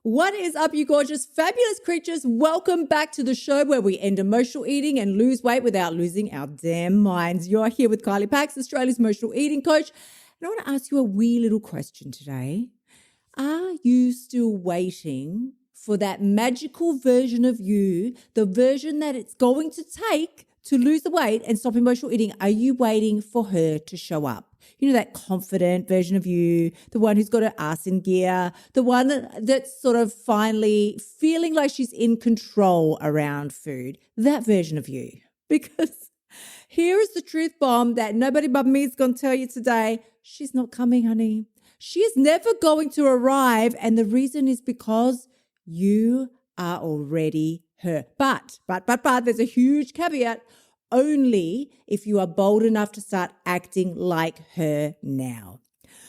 What is up, you gorgeous, fabulous creatures? Welcome back to the show where we end emotional eating and lose weight without losing our damn minds. You're here with Kylie Pax, Australia's emotional eating coach. And I want to ask you a wee little question today. Are you still waiting for that magical version of you, the version that it's going to take to lose the weight and stop emotional eating? Are you waiting for her to show up? You know, that confident version of you, the one who's got her ass in gear, the one that's sort of finally feeling like she's in control around food, that version of you. Because here is the truth bomb that nobody but me is going to tell you today. She's not coming, honey. She is never going to arrive. And the reason is because you are already her. But, there's a huge caveat. Only if you are bold enough to start acting like her now.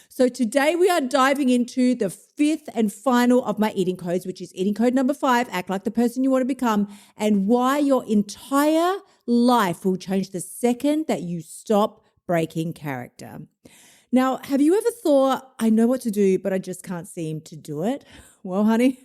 So today we are diving into the fifth and final of my eating codes, which is eating code number 5, act like the person you want to become, and why your entire life will change the second that you stop breaking character. Now, have you ever thought, I know what to do, but I just can't seem to do it? Well, honey,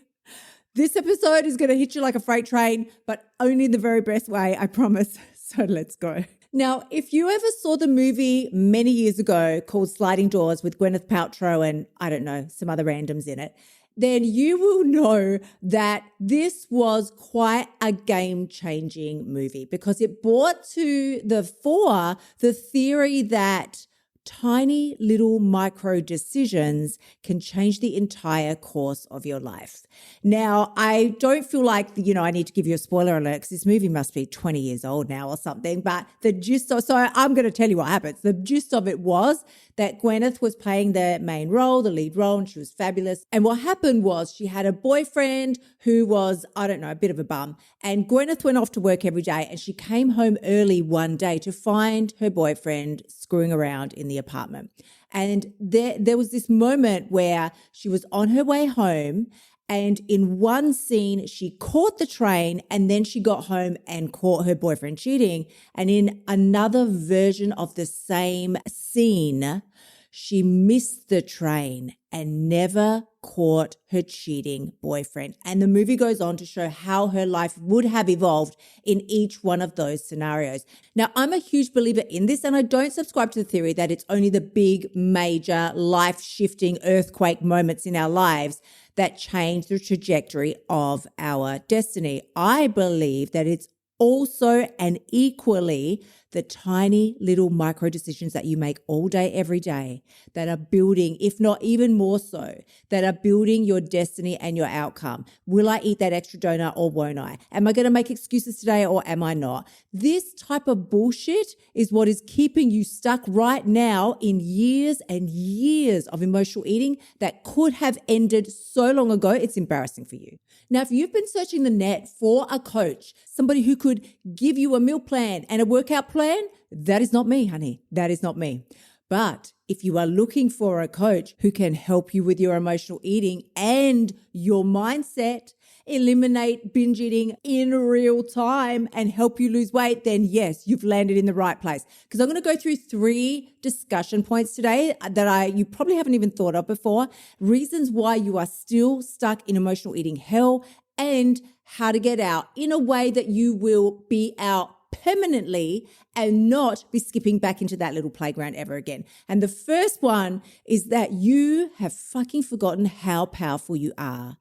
this episode is going to hit you like a freight train, but only in the very best way, I promise. So let's go. Now, if you ever saw the movie many years ago called Sliding Doors with Gwyneth Paltrow and, I don't know, some other randoms in it, then you will know that this was quite a game-changing movie because it brought to the fore the theory that tiny little micro decisions can change the entire course of your life. Now, I don't feel like, I need to give you a spoiler alert because this movie must be 20 years old now or something, but the gist of, so I'm going to tell you what happens. The gist of it was that Gwyneth was playing the main role, the lead role, and she was fabulous. And what happened was she had a boyfriend who was, I don't know, a bit of a bum. And Gwyneth went off to work every day and she came home early one day to find her boyfriend screwing around in the apartment. And there was this moment where she was on her way home and in one scene, she caught the train and then she got home and caught her boyfriend cheating. And in another version of the same scene, she missed the train and never caught her cheating boyfriend. And the movie goes on to show how her life would have evolved in each one of those scenarios. Now, I'm a huge believer in this, and I don't subscribe to the theory that it's only the big, major, life-shifting earthquake moments in our lives that change the trajectory of our destiny. I believe that it's also and equally the tiny little micro decisions that you make all day, every day that are building, if not even more so, that are building your destiny and your outcome. Will I eat that extra donut or won't I? Am I going to make excuses today or am I not? This type of bullshit is what is keeping you stuck right now in years and years of emotional eating that could have ended so long ago. It's embarrassing for you. Now, if you've been searching the net for a coach, somebody who could give you a meal plan and a workout plan, that is not me, honey. That is not me. But if you are looking for a coach who can help you with your emotional eating and your mindset, eliminate binge eating in real time and help you lose weight, then yes, you've landed in the right place. Because I'm going to go through 3 discussion points today that you probably haven't even thought of before, reasons why you are still stuck in emotional eating hell and how to get out in a way that you will be out permanently and not be skipping back into that little playground ever again. And the first one is that you have fucking forgotten how powerful you are.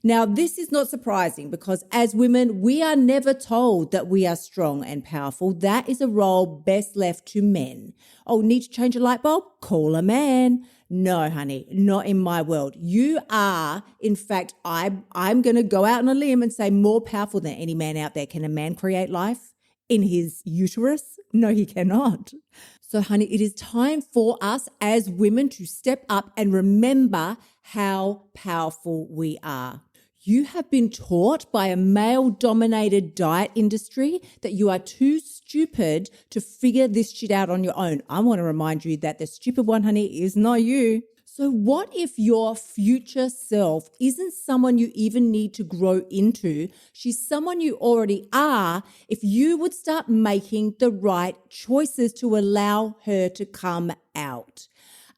Now, this is not surprising because as women, we are never told that we are strong and powerful. That is a role best left to men. Oh, need to change a light bulb? Call a man. No, honey, not in my world. You are, in fact, I'm going to go out on a limb and say more powerful than any man out there. Can a man create life in his uterus? No, he cannot. So, honey, it is time for us as women to step up and remember how powerful we are. You have been taught by a male-dominated diet industry that you are too stupid to figure this shit out on your own. I want to remind you that the stupid one, honey, is not you. So what if your future self isn't someone you even need to grow into? She's someone you already are if you would start making the right choices to allow her to come out.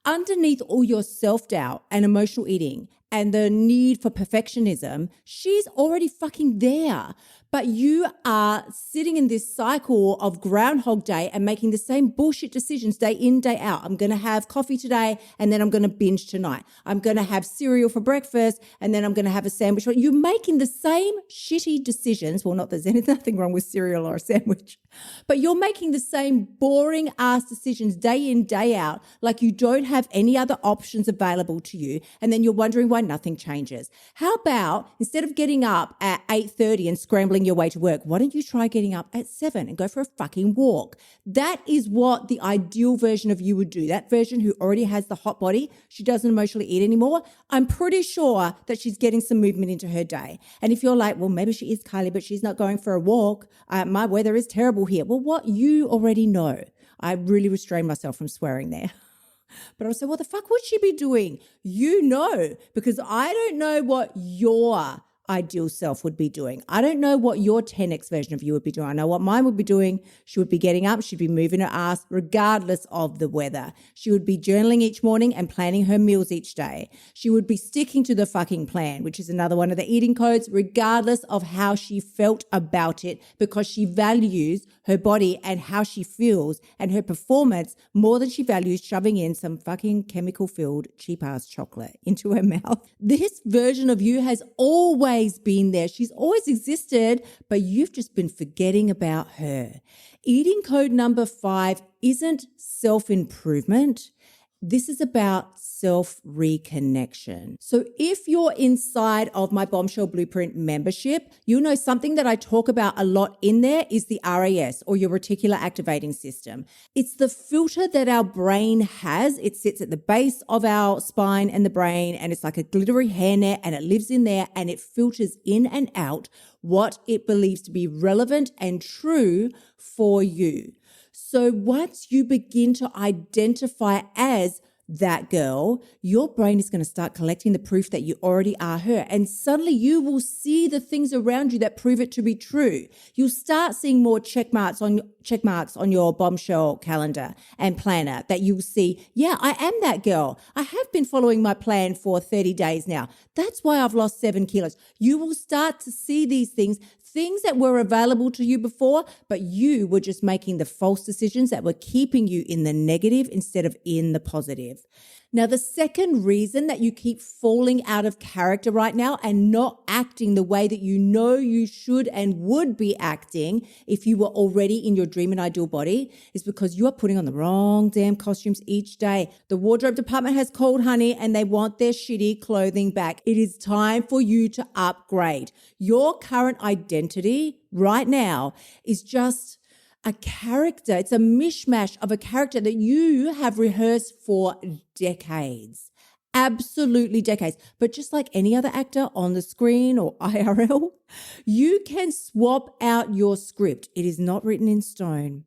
Underneath all your self-doubt and emotional eating and the need for perfectionism, she's already fucking there. But you are sitting in this cycle of Groundhog Day and making the same bullshit decisions day in, day out. I'm going to have coffee today and then I'm going to binge tonight. I'm going to have cereal for breakfast and then I'm going to have a sandwich. You're making the same shitty decisions. Well, not there's nothing wrong with cereal or a sandwich, but you're making the same boring ass decisions day in, day out, like you don't have any other options available to you. And then you're wondering why nothing changes. How about instead of getting up at 8:30 and scrambling your way to work, why don't you try getting up at 7 and go for a fucking walk? That is what the ideal version of you would do. That version who already has the hot body, she doesn't emotionally eat anymore. I'm pretty sure that she's getting some movement into her day. And if you're like, well, maybe she is Kylie, but she's not going for a walk. My weather is terrible here. Well, what you already know. I really restrained myself from swearing there. But I was like, what the fuck would she be doing? You know, because I don't know what your ideal self would be doing. I don't know what your 10x version of you would be doing. I know what mine would be doing. She would be getting up. She'd be moving her ass regardless of the weather. She would be journaling each morning and planning her meals each day. She would be sticking to the fucking plan, which is another one of the eating codes, regardless of how she felt about it, because she values her body and how she feels and her performance more than she values shoving in some fucking chemical-filled cheap-ass chocolate into her mouth. This version of you has always been there. She's always existed, but you've just been forgetting about her. Eating code number 5 isn't self-improvement. This is about self-reconnection. So if you're inside of my Bombshell Blueprint membership, you'll know something that I talk about a lot in there is the RAS, or your reticular activating system. It's the filter that our brain has. It sits at the base of our spine and the brain, and it's like a glittery hairnet, and it lives in there, and it filters in and out what it believes to be relevant and true for you. So once you begin to identify as that girl, your brain is going to start collecting the proof that you already are her. And suddenly you will see the things around you that prove it to be true. You'll start seeing more check marks on your Bombshell calendar and planner that you will see, yeah, I am that girl. I have been following my plan for 30 days now. That's why I've lost 7 kilos. You will start to see these things that were available to you before, but you were just making the false decisions that were keeping you in the negative instead of in the positive. Now, the second reason that you keep falling out of character right now and not acting the way that you know you should and would be acting if you were already in your dream and ideal body is because you are putting on the wrong damn costumes each day. The wardrobe department has called, honey, and they want their shitty clothing back. It is time for you to upgrade. Your current identity right now is just a character. It's a mishmash of a character that you have rehearsed for decades. Absolutely decades. But just like any other actor on the screen or IRL, you can swap out your script. It is not written in stone.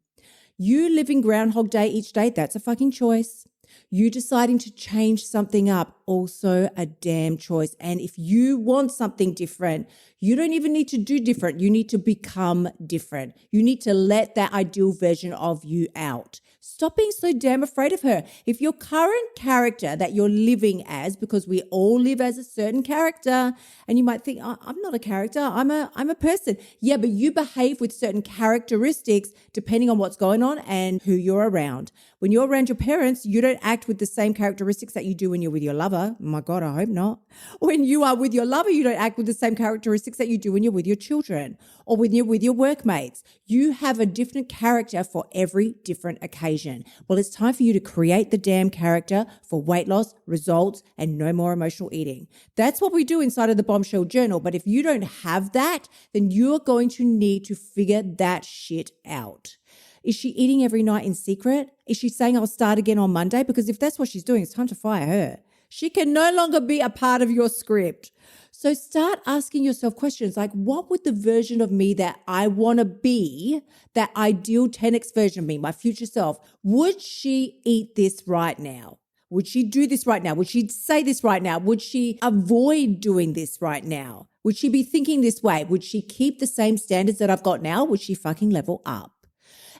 You living Groundhog Day each day, that's a fucking choice. You deciding to change something up, also a damn choice. And if you want something different, you don't even need to do different. You need to become different. You need to let that ideal version of you out. Stop being so damn afraid of her. If your current character that you're living as, because we all live as a certain character, and you might think, oh, I'm not a character, I'm a person. Yeah, but you behave with certain characteristics depending on what's going on and who you're around. When you're around your parents, you don't act with the same characteristics that you do when you're with your lover. My God, I hope not. When you are with your lover, you don't act with the same characteristics that you do when you're with your children or when you're with your workmates. You have a different character for every different occasion. Well, it's time for you to create the damn character for weight loss, results, and no more emotional eating. That's what we do inside of the Bombshell Journal. But if you don't have that, then you're going to need to figure that shit out. Is she eating every night in secret? Is she saying I'll start again on Monday? Because if that's what she's doing, it's time to fire her. She can no longer be a part of your script. So start asking yourself questions like, what would the version of me that I want to be, that ideal 10x version of me, my future self, would she eat this right now? Would she do this right now? Would she say this right now? Would she avoid doing this right now? Would she be thinking this way? Would she keep the same standards that I've got now? Would she fucking level up?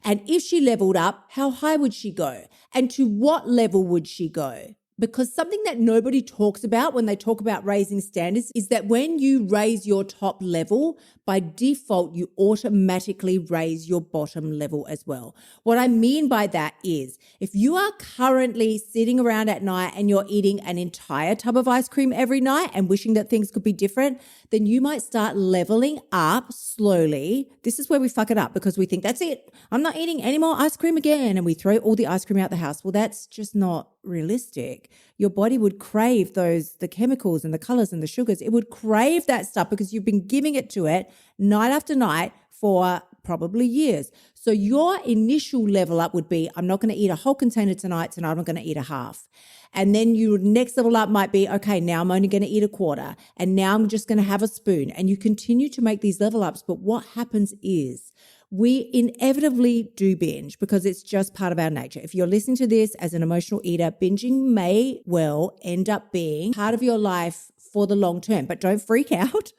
And if she leveled up, how high would she go? And to what level would she go? Because something that nobody talks about when they talk about raising standards is that when you raise your top level, by default, you automatically raise your bottom level as well. What I mean by that is if you are currently sitting around at night and you're eating an entire tub of ice cream every night and wishing that things could be different, then you might start leveling up slowly. This is where we fuck it up because we think, that's it, I'm not eating any more ice cream again. And we throw all the ice cream out the house. Well, that's just not realistic. Your body would crave the chemicals and the colors and the sugars. It would crave that stuff because you've been giving it to it night after night for probably years. So your initial level up would be, I'm not going to eat a whole container tonight I'm going to eat a half. And then your next level up might be, okay, now I'm only going to eat a quarter. And now I'm just going to have a spoon. And you continue to make these level ups. But what happens is we inevitably do binge because it's just part of our nature. If you're listening to this as an emotional eater, binging may well end up being part of your life for the long term. But don't freak out.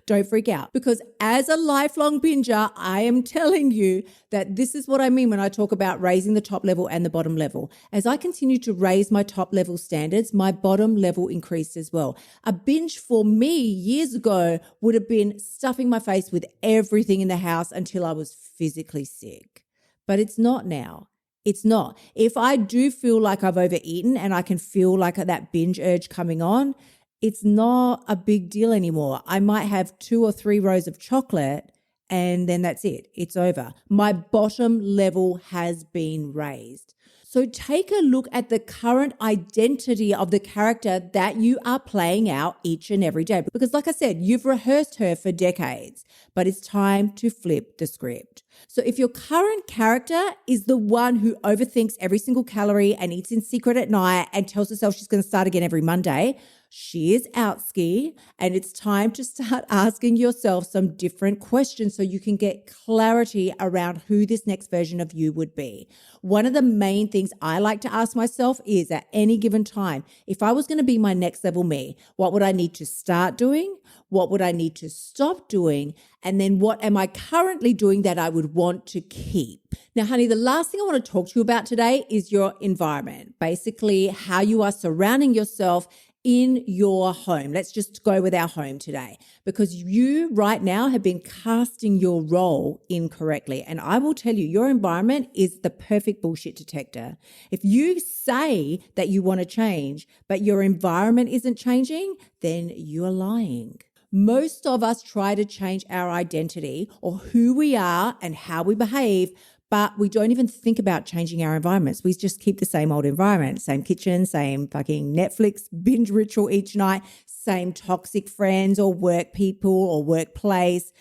Don't freak out because as a lifelong binger, I am telling you that this is what I mean when I talk about raising the top level and the bottom level. As I continue to raise my top level standards, my bottom level increased as well. A binge for me years ago would have been stuffing my face with everything in the house until I was physically sick. But it's not now. It's not. If I do feel like I've overeaten and I can feel like that binge urge coming on, it's not a big deal anymore. I might have 2 or 3 rows of chocolate and then that's it. It's over. My bottom level has been raised. So take a look at the current identity of the character that you are playing out each and every day. Because like I said, you've rehearsed her for decades, but it's time to flip the script. So if your current character is the one who overthinks every single calorie and eats in secret at night and tells herself she's going to start again every Monday, she is out ski and it's time to start asking yourself some different questions so you can get clarity around who this next version of you would be. One of the main things I like to ask myself is at any given time, if I was going to be my next level me, what would I need to start doing? What would I need to stop doing? And then what am I currently doing that I would want to keep? Now, honey, the last thing I want to talk to you about today is your environment, basically how you are surrounding yourself in your home. Let's just go with our home today because you right now have been casting your role incorrectly. And I will tell you, your environment is the perfect bullshit detector. If you say that you want to change, but your environment isn't changing, then you are lying. Most of us try to change our identity or who we are and how we behave, but we don't even think about changing our environments. We just keep the same old environment, same kitchen, same fucking Netflix binge ritual each night, same toxic friends or work people or workplace.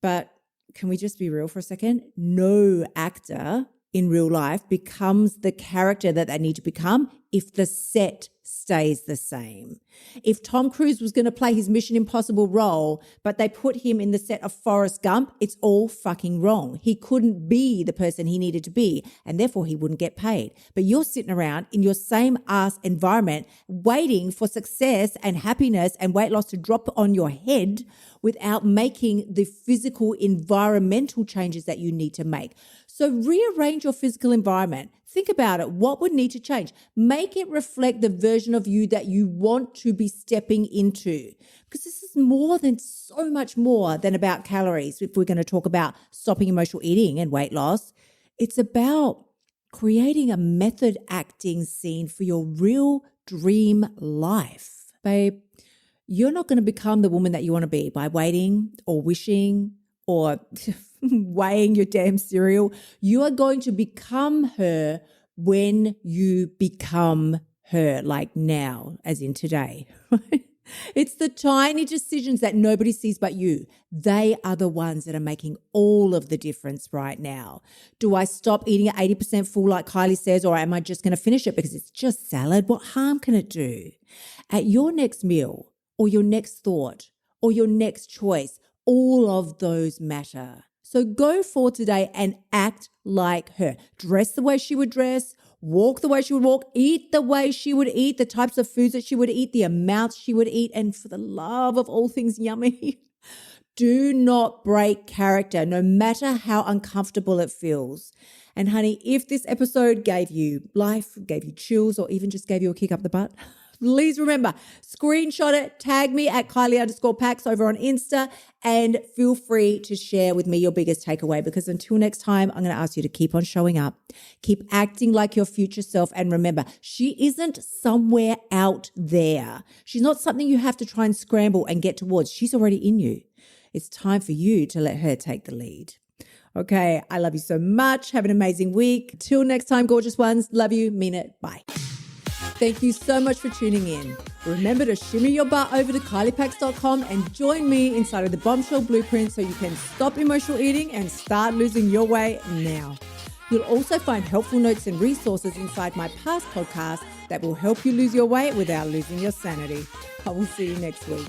But can we just be real for a second? No actor in real life becomes the character that they need to become if the set stays the same. If Tom Cruise was going to play his Mission Impossible role, but they put him in the set of Forrest Gump, it's all fucking wrong. He couldn't be the person he needed to be, and therefore he wouldn't get paid. But you're sitting around in your same ass environment waiting for success and happiness and weight loss to drop on your head without making the physical environmental changes that you need to make. So rearrange your physical environment. Think about it. What would need to change? Make it reflect the version of you that you want to be stepping into. Because this is so much more than about calories. If we're going to talk about stopping emotional eating and weight loss, it's about creating a method acting scene for your real dream life. Babe, you're not going to become the woman that you want to be by waiting or wishing or weighing your damn cereal. You are going to become her when you become her, like now, as in today. It's the tiny decisions that nobody sees but you. They are the ones that are making all of the difference right now. Do I stop eating at 80% full like Kylie says, or am I just going to finish it because it's just salad? What harm can it do? At your next meal or your next thought or your next choice, all of those matter. So go for today and act like her. Dress the way she would dress, walk the way she would walk, eat the way she would eat, the types of foods that she would eat, the amounts she would eat, and for the love of all things yummy, do not break character, no matter how uncomfortable it feels. And honey, if this episode gave you life, gave you chills, or even just gave you a kick up the butt, please remember, screenshot it, tag me at Kylie_Pax over on Insta, and feel free to share with me your biggest takeaway, because until next time, I'm going to ask you to keep on showing up, keep acting like your future self, and remember, she isn't somewhere out there. She's not something you have to try and scramble and get towards. She's already in you. It's time for you to let her take the lead. Okay, I love you so much. Have an amazing week. Till next time, gorgeous ones. Love you. Mean it. Bye. Thank you so much for tuning in. Remember to shimmy your butt over to KyliePax.com and join me inside of the Bombshell Blueprint so you can stop emotional eating and start losing your weight now. You'll also find helpful notes and resources inside my past podcasts that will help you lose your weight without losing your sanity. I will see you next week.